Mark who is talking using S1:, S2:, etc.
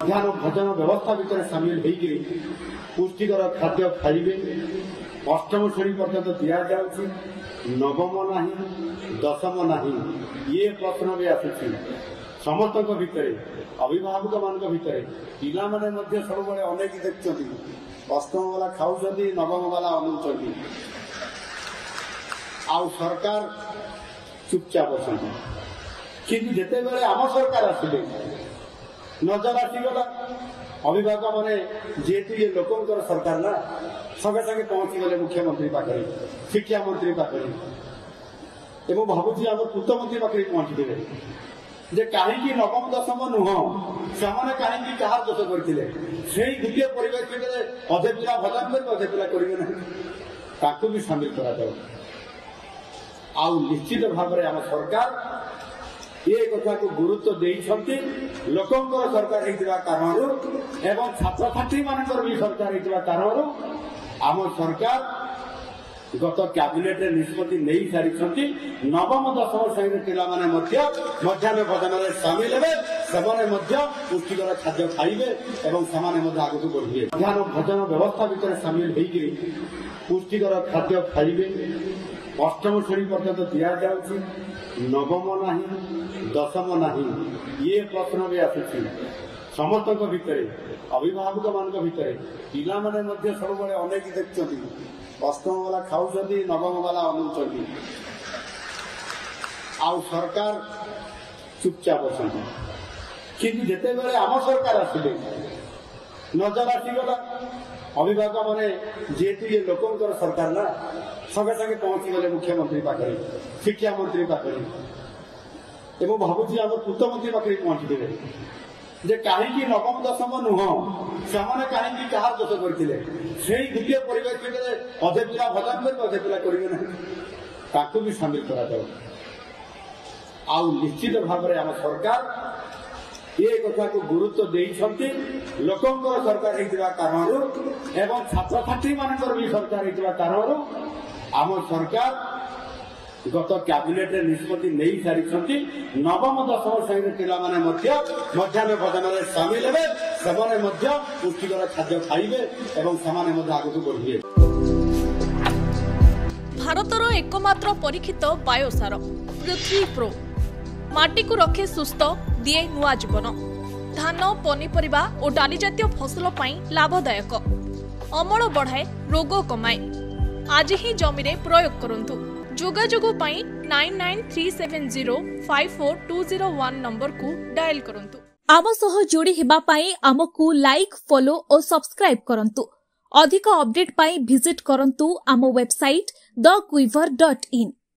S1: मध्याह्न भोजन व्यवस्था भितर सामिल होकर पुष्टिकर खाद्य खाइबे। अष्टम श्रेणी पर्यंत दि जाऊँगी, नवम नहीं दशम नहीं ये प्रश्न भी आसूसी समस्त भितर अभिभावक मान भितर पिला माने सब अनेक देखते अष्टम वाला खाऊँ नवम वाला अनौंट आउ सरकार चुपचाप अच्छा किंतु जिते बेले आम सरकार आसिले नजर आसीगला अभिभावक मैंने जेहेतु ये लोकंर सरकार ना संगे संगे पहुंची गले मुख्यमंत्री पाखे शिक्षा मंत्री पाखे एवं भावुची आम पूर्त मंत्री पाखे पहुंची थे जे कहीं नवम दशम नुह से कहीं क्या दोष करते द्वितीय परिवेश अधे पिला भजन करेंगे अधे पिला करेंगे भी सामिल करा आउ निश्चित भाव में आम सरकार ये कथा को गुरुत्व देइछंती लोकंकर सरकार होइतिबा कारणरू एवं छात्र छात्री मानकर भी सरकार होइतिबा कारणरू आम सरकार गत कैबिनेट निष्पत्ति नहीं सारी नवम दशम श्रेणी पिला माने मध्याह्न भोजन में सामिल हे पुष्टिकर खाद्य खाइबे एवं आगू बढ़े मध्याह्न भोजन व्यवस्था भितर सामिल होकर पुष्टिकर खाद्य खाइबे। अष्टम श्रेणी पर्यंत दि जाऊँगी, नवम नहीं दशम नहीं ये प्रश्न भी आसूसी समस्त भितर अभिभावक मान भितर पिला माने सब अनेक देखते अष्टम वाला खाऊँ नवम वाला अनौंट आउ सरकार चुपचाप अच्छा किंतु जिते बेले आम सरकार आसिले नजर आसीगला अभिभावक मैंने जेहेतु ये लोकंर सरकार ना संगे संगे पहुंची गले मुख्यमंत्री पाखे शिक्षा मंत्री पाखे एवं भावुची आम पूर्त मंत्री पाखे पहुंची थे जे कहीं नवम दशम नुह से कहीं क्या दोष करते द्वितीय परिवेश अधे पिला भजन करेंगे अधे पिला करेंगे भी सामिल करा आउ निश्चित भाव में आम सरकार ये कथा को गुरुत्व देइछंती लोकंकर सरकार होइतिबा कारणरू एवं छात्र छात्री मानकर भी सरकार होइतिबा कारणरू आम सरकार गत कैबिनेट निष्पत्ति नहीं सारी नवम दशम श्रेणी पिला माने मध्याह्न भोजन में सामिल हे पुष्टिकर खाद्य खाइबे एवं आगू बढ़े।
S2: भारतर एकमात्र परीक्षित बायोसार पृथ्वी प्रो माटी को रखे सुस्थ दिए नुआ जीवन धान पनीपरिबा और डाली जातीय फसल पाई लाभदायक अमल बढ़ाए रोग कमाए आज ही जमी रे प्रयोग करंतु जोगाजोग पाई 9937054201 नंबर को डायल करंतु। आम सह जोड़ी हेबा पाई आमको लाइक फॉलो और सब्सक्राइब करंतु। अधिक अपडेट पाई विजिट करंतु आम वेबसाइट thequiver.in।